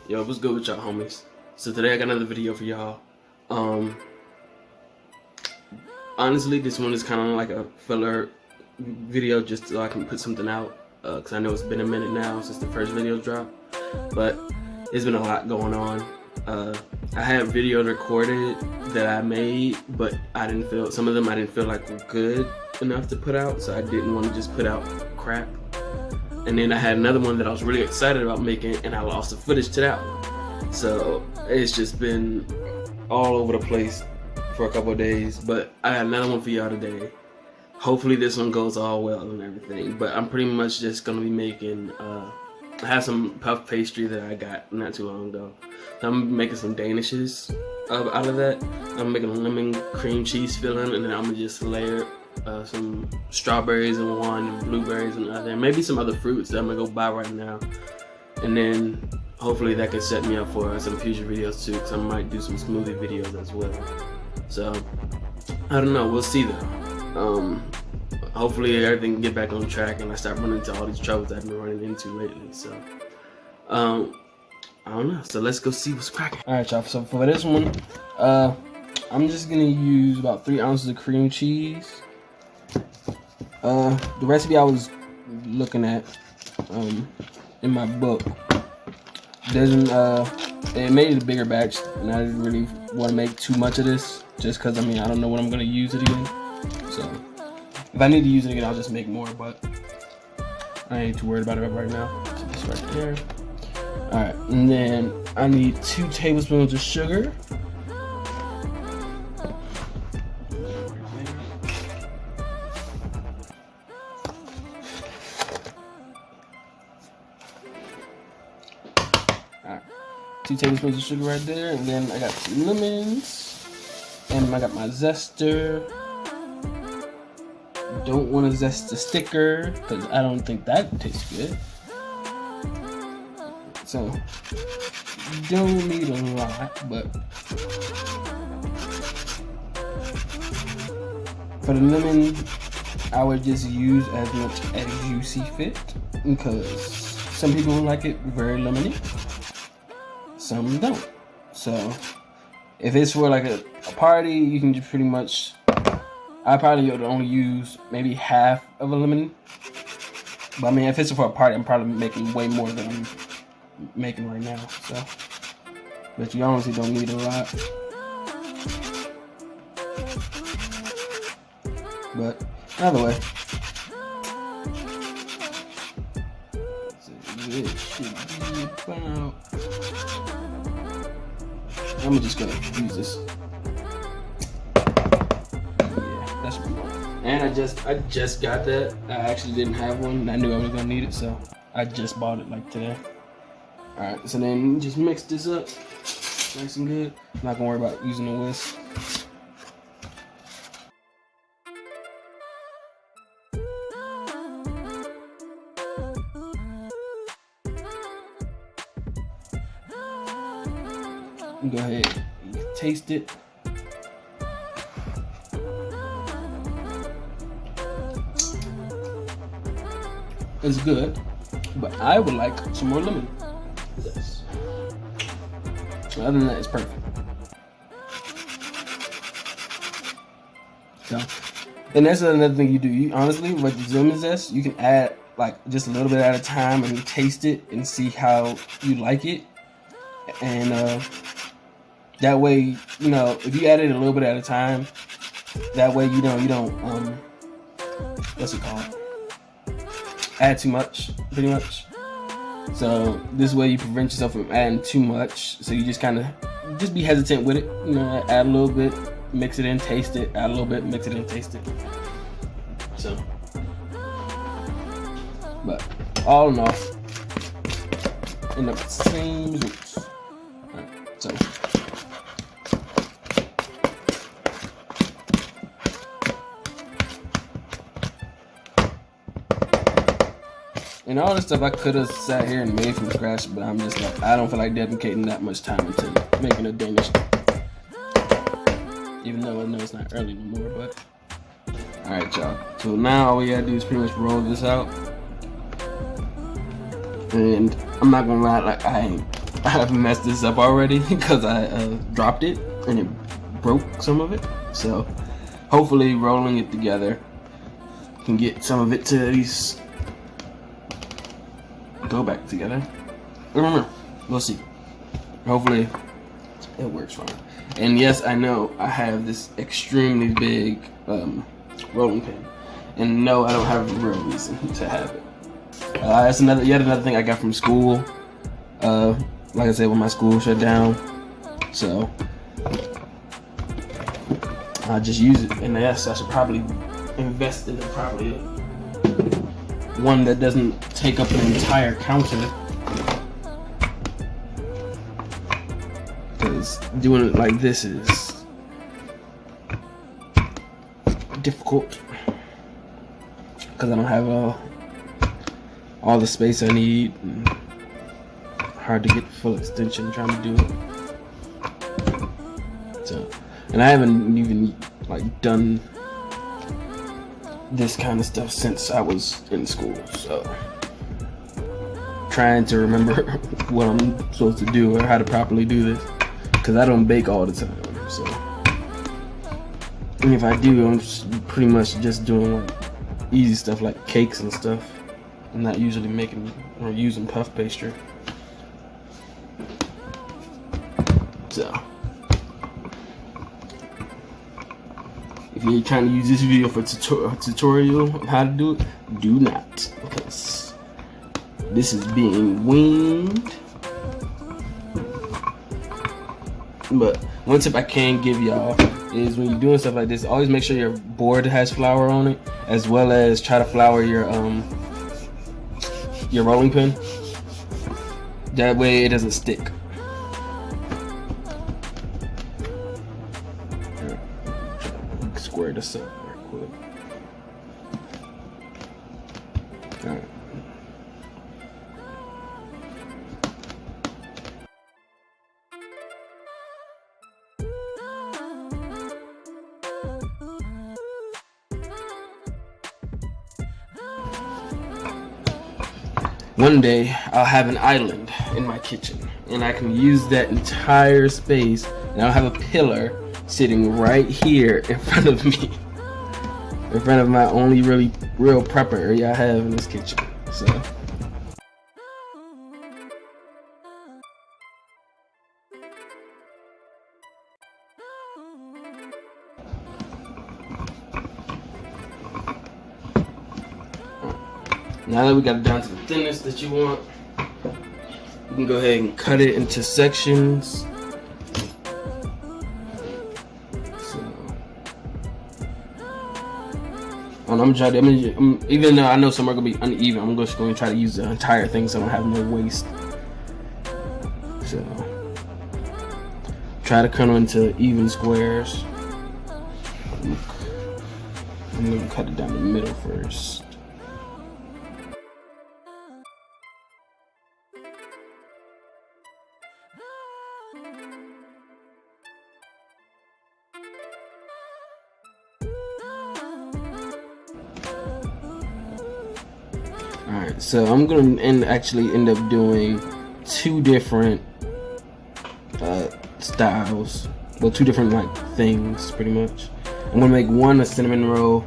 Yo, what's good with y'all homies? So today I got another video for y'all. Honestly, this one is kind of like a filler video just so I can put something out, because I know it's been a minute now since the first video dropped, but there's been a lot going on. I had videos recorded that I made, but some of them I didn't feel like were good enough to put out, so I didn't want to just put out crap. And then I had another one that I was really excited about making, and I lost the footage to that one. So it's just been all over the place for a couple of days, but I got another one for y'all today. Hopefully this one goes all well and everything, but I'm pretty much just gonna be making, I have some puff pastry that I got not too long ago. So I'm making some danishes out of that. I'm making a lemon cream cheese filling, and then I'm gonna just layer some strawberries in one and blueberries in the other, and maybe some other fruits that I'm gonna go buy right now. And then hopefully that can set me up for some future videos too, because I might do some smoothie videos as well. So I don't know, we'll see though. Hopefully everything can get back on track and I start running into all these troubles I've been running into lately. So I don't know, so let's go see what's cracking. Alright y'all, so for this one, I'm just gonna use about 3 ounces of cream cheese. The recipe I was looking at in my book doesn't it made it a bigger batch, and I didn't really want to make too much of this just because I don't know when I'm gonna use it again. So if I need to use it again, I'll just make more, but I ain't too worried about it right now. So this right there. Alright, and then I need 2 tablespoons of sugar. Alright, 2 tablespoons of sugar right there, and then I got some lemons, and I got my zester. Don't want to zest the sticker because I don't think that tastes good. So don't need a lot, but for the lemon, I would just use as much as you see fit, because some people like it very lemony, some don't. So if it's for like a party, you can just pretty much, I probably would only use maybe half of a lemon. But if it's for a party, I'm probably making way more than I'm making right now. So, but you honestly don't need a lot. But either way, this should be about. I'm just gonna use this. And I just got that. I actually didn't have one. I knew I was gonna need it, so I just bought it like today. Alright, so then just mix this up nice and good. I'm not gonna worry about using a whisk. Go ahead, taste it. It's good, but I would like some more lemon. Yes. Other than that, it's perfect. So, and that's another thing you do. You honestly, with the lemon zest, you can add like just a little bit at a time and taste it and see how you like it. And that way, if you add it a little bit at a time, that way you don't what's it called? Add too much, pretty much. So this way you prevent yourself from adding too much. So you just kind of just be hesitant with it. Add a little bit, mix it in, taste it. Add a little bit, mix it in, taste it. So, but all in all, end up with the same results. Alright, so. And all this stuff I could have sat here and made from scratch, but I'm just like, I don't feel like dedicating that much time into making a Danish. even though I know it's not early anymore, but. Alright, y'all. So now all we gotta do is pretty much roll this out. And I'm not gonna lie, like I have messed this up already because I dropped it and it broke some of it. So hopefully rolling it together can get some of it to at least go back together. Remember, we'll see. Hopefully it works fine. And yes, I know I have this extremely big rolling pin, and no, I don't have a real reason to have it. That's yet another thing I got from school. Like I said, when my school shut down, so I just use it. And yes, I should probably invest in probably one that doesn't take up an entire counter, because doing it like this is difficult because I don't have all the space I need, and hard to get the full extension trying to do it. So, and I haven't even like done this kind of stuff since I was in school, so trying to remember what I'm supposed to do or how to properly do this, because I don't bake all the time. So, and if I do, I'm pretty much just doing like easy stuff like cakes and stuff. I'm not usually making or using puff pastry. So, if you're trying to use this video for a tutorial of how to do it, do not, because this is being winged. But one tip I can give y'all is when you're doing stuff like this, always make sure your board has flour on it, as well as try to flour your rolling pin. That way it doesn't stick. Square this up real quick. Alright. One day I'll have an island in my kitchen, and I can use that entire space, and I'll have a pillar sitting right here in front of me, in front of my only real prepper area I have in this kitchen. So now that we got it down to the thinness that you want, you can go ahead and cut it into sections. Even though I know some are gonna be uneven, I'm just going to try to use the entire thing so I don't have no waste. So try to cut them into even squares. I'm gonna cut it down the middle first. Alright, so I'm gonna actually end up doing two different styles. Well, two different like things, pretty much. I'm gonna make one a cinnamon roll.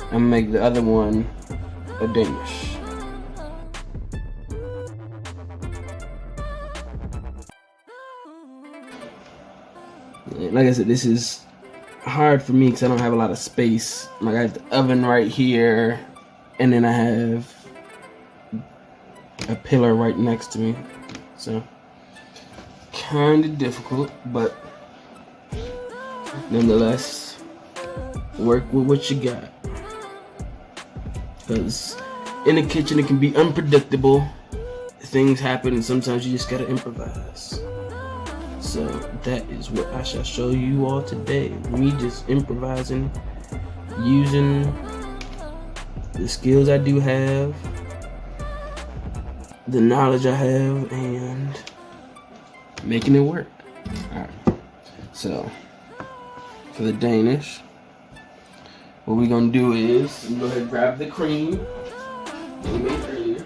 I'm gonna make the other one a Danish. Like I said, this is hard for me because I don't have a lot of space. Like I have the oven right here, and then I have a pillar right next to me, so kind of difficult, but nonetheless, work with what you got, because in the kitchen it can be unpredictable. Things happen, and sometimes you just gotta improvise. So that is what I shall show you all today. Me just improvising, using the skills I do have, the knowledge I have, and making it work. Alright, so for the Danish, what we're gonna do is go ahead and grab the cream that we made earlier.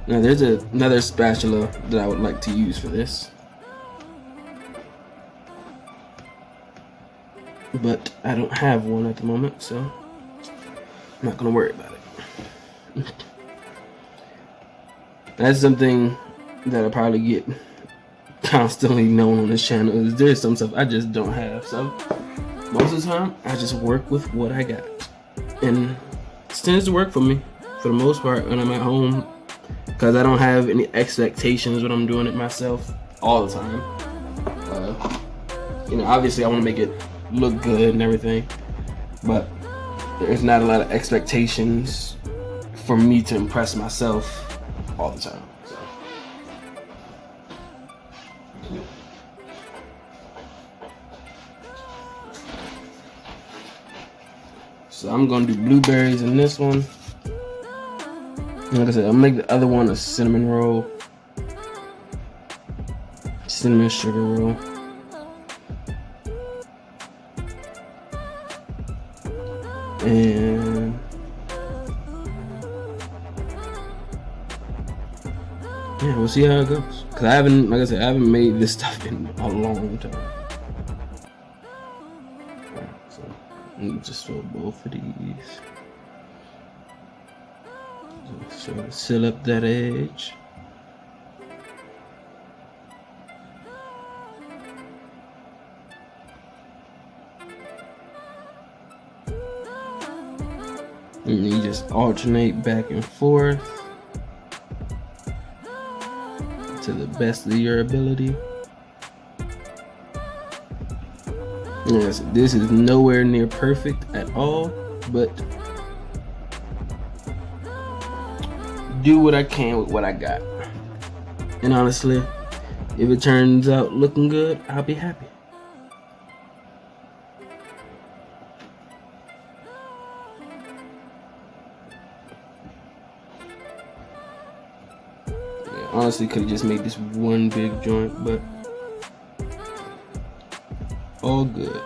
Now there's another spatula that I would like to use for this, but I don't have one at the moment, so I'm not gonna worry about it. That's something that I probably get constantly known on this channel, is there's some stuff I just don't have, so most of the time I just work with what I got, and it tends to work for me for the most part when I'm at home, because I don't have any expectations when I'm doing it myself all the time. You know, obviously I want to make it look good and everything, but there's not a lot of expectations for me to impress myself all the time. So I'm gonna do blueberries in this one. Like I said, I'll make the other one a cinnamon roll. Cinnamon sugar roll. And yeah, we'll see how it goes. Cause I haven't, like I said, I haven't made this stuff in a long time. Alright, so let me just fill both of these. So seal up that edge. And you just alternate back and forth to the best of your ability. Yes, this is nowhere near perfect at all, but do what I can with what I got. And honestly, if it turns out looking good, I'll be happy. Yeah, honestly, could have just made this one big joint, but all good.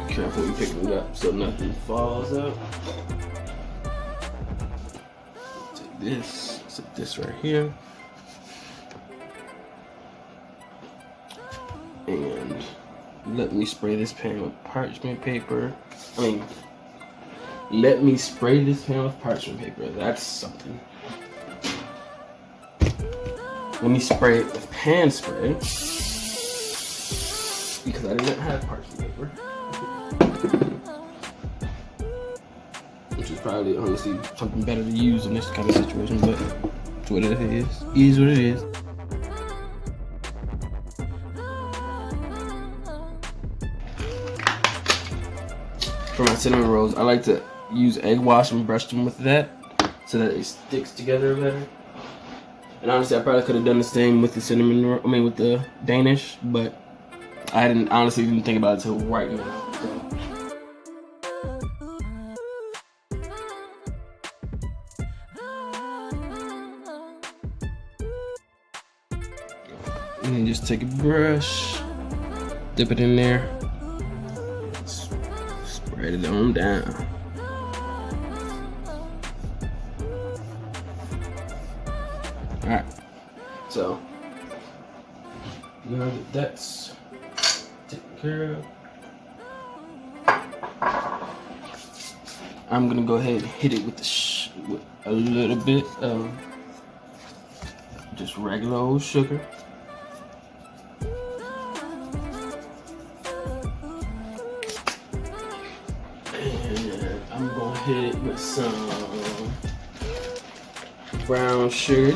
Careful when you pick it up so nothing falls out. Take this, set this right here. And let me spray this pan with parchment paper. Let me spray this pan with parchment paper. That's something. Let me spray it with pan spray, because I didn't have parchment paper. Which is probably honestly something better to use in this kind of situation, but it's what it is. It is what it is. For my cinnamon rolls, I like to use egg wash and brush them with that so that it sticks together better. And honestly, I probably could have done the same with the cinnamon roll, with the Danish, but I honestly didn't think about it until right now. So. And then just take a brush, dip it in there, spread it on down. Alright, so now that that's taken care of, I'm gonna go ahead and hit it with with a little bit of just regular old sugar. And I'm gonna hit it with some brown sugar.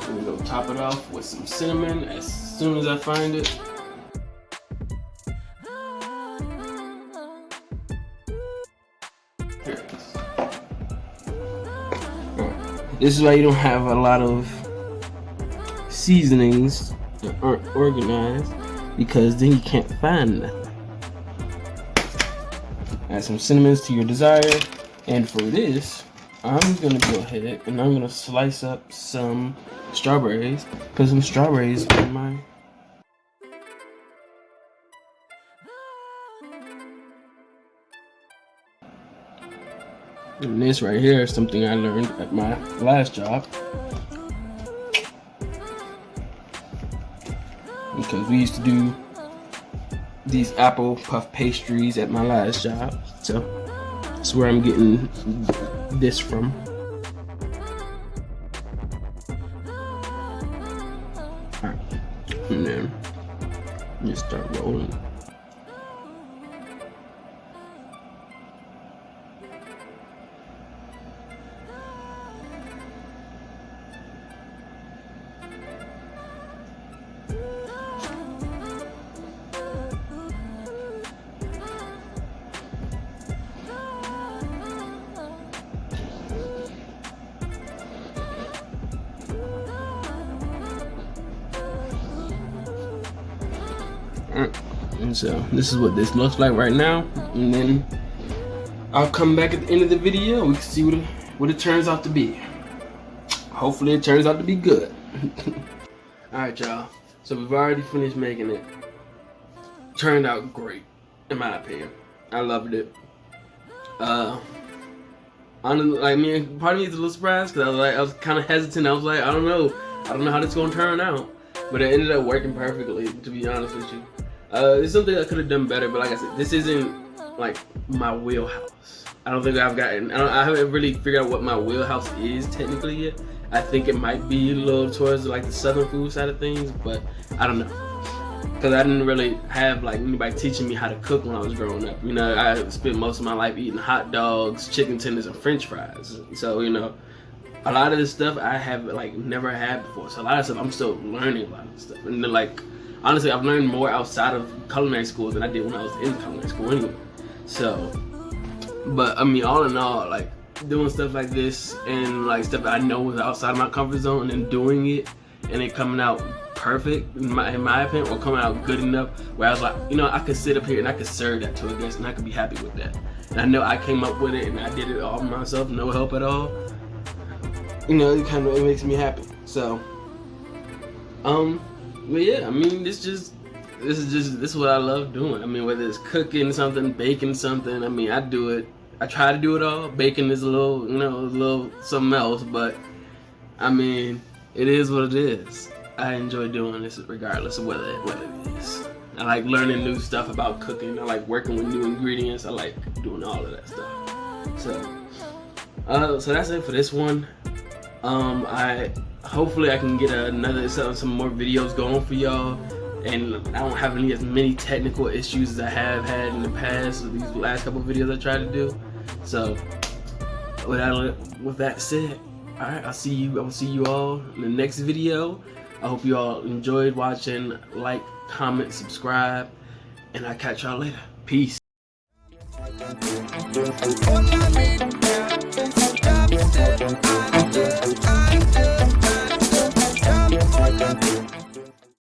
We're gonna top it off with some cinnamon as soon as I find it. Here it is. This is why you don't have a lot of seasonings that aren't organized, because then you can't find nothing. Add some cinnamons to your desire, and for this, I'm gonna go ahead and I'm gonna slice up some strawberries. Put some strawberries in my. And this right here is something I learned at my last job, because we used to do these apple puff pastries at my last job, so that's where I'm getting this from. Alright, and then just start rolling. And so this is what this looks like right now, and then I'll come back at the end of the video. We can see what it turns out to be. Hopefully it turns out to be good. Alright, y'all, so we've already finished making it. Turned out great, in my opinion. I loved it. Honestly, like, me, part of me is a little surprised, because I was kind of hesitant. I was like, I don't know how this is gonna turn out, but it ended up working perfectly, to be honest with you. It's something I could have done better, but like I said, this isn't like my wheelhouse. I don't think I haven't really figured out what my wheelhouse is technically yet. I think it might be a little towards like the southern food side of things, but I don't know, because I didn't really have like anybody teaching me how to cook when I was growing up. You know, I spent most of my life eating hot dogs, chicken tenders, and French fries. So you know, a lot of this stuff I have like never had before. So a lot of stuff I'm still learning about this stuff, and then, like, honestly, I've learned more outside of culinary school than I did when I was in culinary school anyway. So, but I mean, all in all, like, doing stuff like this and like stuff that I know was outside of my comfort zone, and then doing it and it coming out perfect in my opinion, or coming out good enough where I was like, you know, I could sit up here and I could serve that to a guest and I could be happy with that. And I know I came up with it and I did it all myself, no help at all. You know, it makes me happy. So, but yeah, I mean, this is what I love doing. I mean, whether it's cooking something, baking something, I mean, I do it. I try to do it all. Baking is a little, you know, a little something else, but I mean, it is what it is. I enjoy doing this regardless of what it is. I like learning new stuff about cooking. I like working with new ingredients. I like doing all of that stuff. So that's it for this one. Hopefully I can get some more videos going for y'all, and I don't have as many technical issues as I have had in the past with these last couple videos I tried to do. So with that said, all right, I will see you all in the next video. I hope you all enjoyed watching. Like, comment, subscribe, and I'll catch y'all later. Peace. Stop